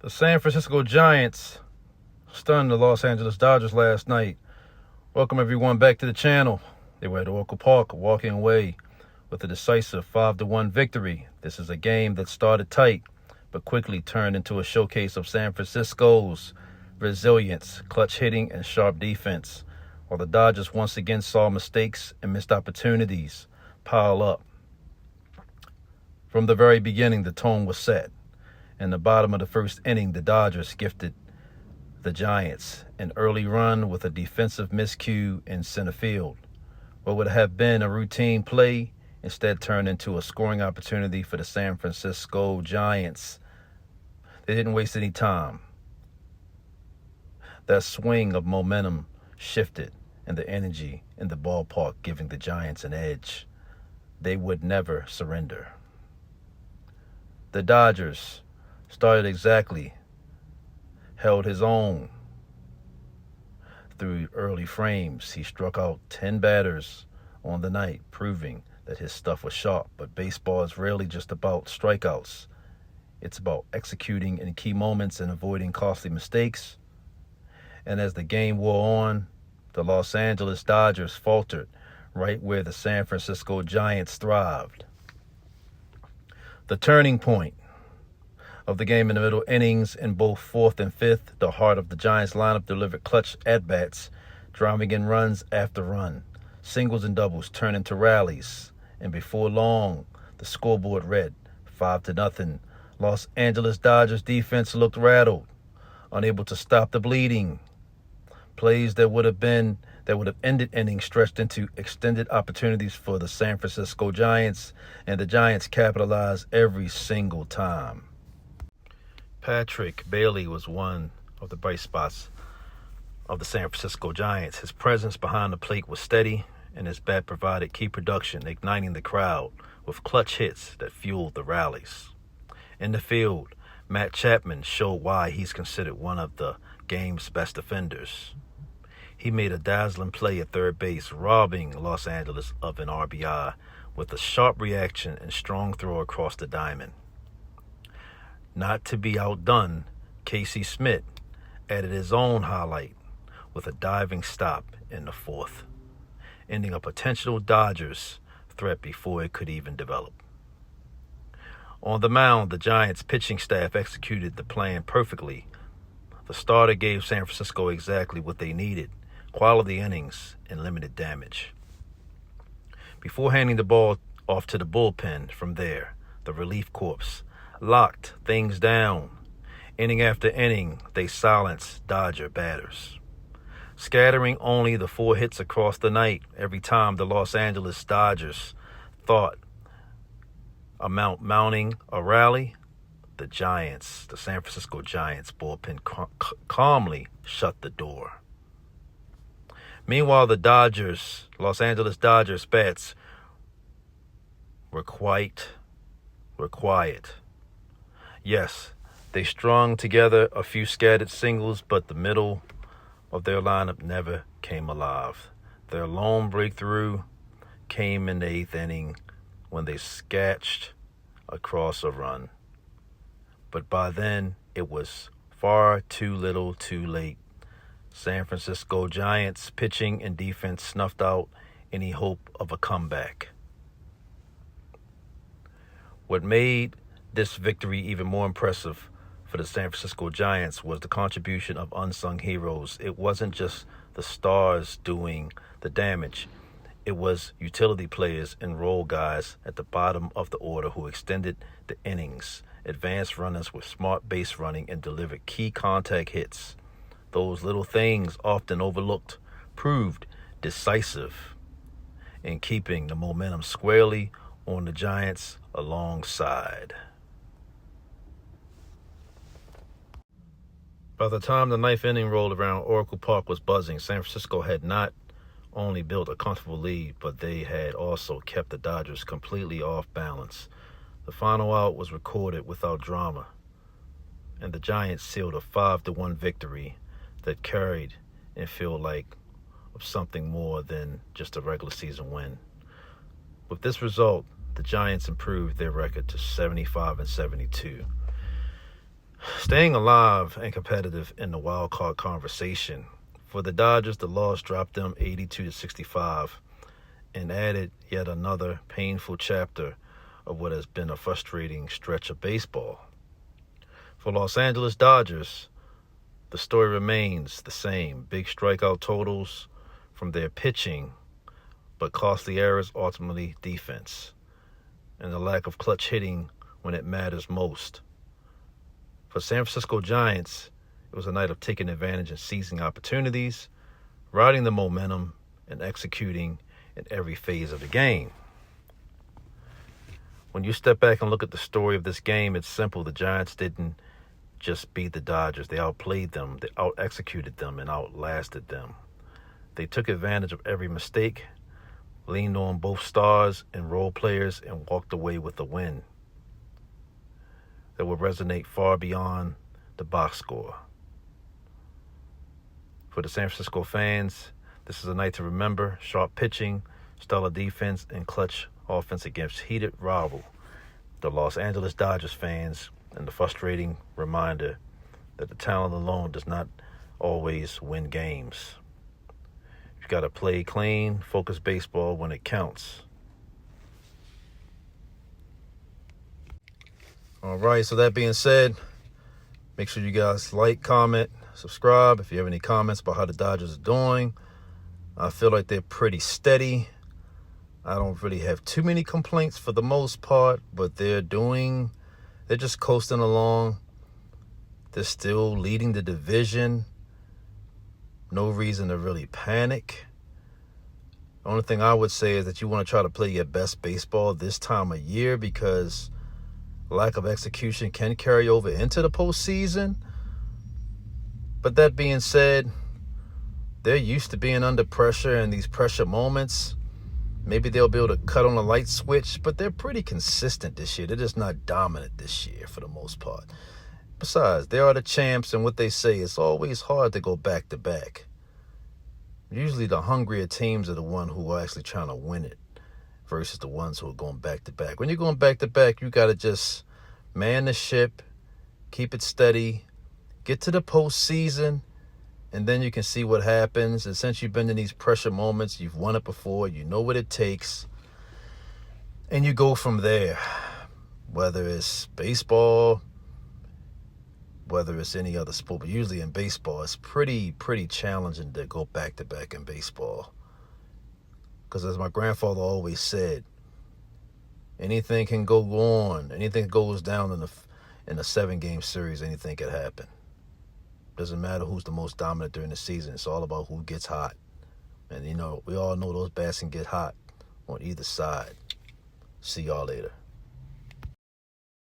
The San Francisco Giants stunned the Los Angeles Dodgers last night. Welcome everyone back to the channel. They were at Oracle Park, walking away with a decisive 5-1 victory. This is a game that started tight, but quickly turned into a showcase of San Francisco's resilience, clutch hitting, and sharp defense, while the Dodgers once again saw mistakes and missed opportunities pile up. From the very beginning, the tone was set. In the bottom of the first inning, the Dodgers gifted the Giants an early run with a defensive miscue in center field. What would have been a routine play instead turned into a scoring opportunity for the San Francisco Giants. They didn't waste any time. That swing of momentum shifted, and the energy in the ballpark giving the Giants an edge. They would never surrender. The Dodgers started exactly, held his own through early frames. He struck out 10 batters on the night, proving that his stuff was sharp. But baseball is rarely just about strikeouts. It's about executing in key moments and avoiding costly mistakes. And as the game wore on, the Los Angeles Dodgers faltered right where the San Francisco Giants thrived. The turning point of the game in the middle innings in both fourth and fifth, the heart of the Giants lineup delivered clutch at-bats, driving in runs after run. Singles and doubles turned into rallies, and before long, the scoreboard read 5-0. Los Angeles Dodgers defense looked rattled, unable to stop the bleeding. Plays that would have ended innings stretched into extended opportunities for the San Francisco Giants, and the Giants capitalized every single time. Patrick Bailey was one of the bright spots of the San Francisco Giants. His presence behind the plate was steady, and his bat provided key production, igniting the crowd with clutch hits that fueled the rallies. In the field, Matt Chapman showed why he's considered one of the game's best defenders. He made a dazzling play at third base, robbing Los Angeles of an RBI with a sharp reaction and strong throw across the diamond. Not to be outdone, Casey Smith added his own highlight with a diving stop in the fourth, ending a potential Dodgers threat before it could even develop. On the mound, the Giants' pitching staff executed the plan perfectly. The starter gave San Francisco exactly what they needed: quality innings and limited damage. Before handing the ball off to the bullpen from there, the relief corps locked things down. Inning after inning, they silenced Dodger batters, scattering only the 4 hits across the night. Every time the Los Angeles Dodgers thought about mounting a rally, the San Francisco Giants bullpen calmly shut the door. Meanwhile, the Los Angeles Dodgers bats were quiet. Yes, they strung together a few scattered singles, but the middle of their lineup never came alive. Their lone breakthrough came in the 8th inning when they sketched across a run. But by then, it was far too little too late. San Francisco Giants pitching and defense snuffed out any hope of a comeback. What made this victory even more impressive for the San Francisco Giants was the contribution of unsung heroes. It wasn't just the stars doing the damage. It was utility players and role guys at the bottom of the order who extended the innings, advanced runners with smart base running, and delivered key contact hits. Those little things, often overlooked, proved decisive in keeping the momentum squarely on the Giants' alongside. By the time the 9th inning rolled around, Oracle Park was buzzing. San Francisco had not only built a comfortable lead, but they had also kept the Dodgers completely off balance. The final out was recorded without drama, and the Giants sealed a 5-1 victory that carried and feel like of something more than just a regular season win. With this result, the Giants improved their record to 75-72. Staying alive and competitive in the wild card conversation. For the Dodgers, the loss dropped them 82-65 and added yet another painful chapter of what has been a frustrating stretch of baseball. For Los Angeles Dodgers, the story remains the same. Big strikeout totals from their pitching, but costly errors, ultimately defense, and the lack of clutch hitting when it matters most. For San Francisco Giants, it was a night of taking advantage and seizing opportunities, riding the momentum, and executing in every phase of the game. When you step back and look at the story of this game, it's simple. The Giants didn't just beat the Dodgers. They outplayed them, they out-executed them, and outlasted them. They took advantage of every mistake, leaned on both stars and role players, and walked away with a win that will resonate far beyond the box score. For the San Francisco fans, this is a night to remember. Sharp pitching, stellar defense, and clutch offense against heated rival, the Los Angeles Dodgers fans, and the frustrating reminder that the talent alone does not always win games. You got to play clean, focused baseball when it counts. All right, so that being said, make sure you guys like, comment, subscribe. If you have any comments about how the Dodgers are doing, I feel like they're pretty steady. I don't really have too many complaints for the most part, but they're just coasting along. They're still leading the division. No reason to really panic. The only thing I would say is that you want to try to play your best baseball this time of year, because lack of execution can carry over into the postseason. But that being said, they're used to being under pressure, and these pressure moments, maybe they'll be able to cut on a light switch, but they're pretty consistent this year. They're just not dominant this year for the most part. Besides, they are the champs, and what they say, it's always hard to go back-to-back. Usually the hungrier teams are the ones who are actually trying to win it versus the ones who are going back-to-back. When you're going back-to-back, you got to just man the ship, keep it steady, get to the postseason, and then you can see what happens. And since you've been in these pressure moments, you've won it before, you know what it takes, and you go from there. Whether it's baseball, whether it's any other sport, but usually in baseball, it's pretty challenging to go back-to-back in baseball. Because as my grandfather always said, anything can go on, anything goes down in a 7-game series, anything can happen. Doesn't matter who's the most dominant during the season. It's all about who gets hot. And, we all know those bats can get hot on either side. See y'all later.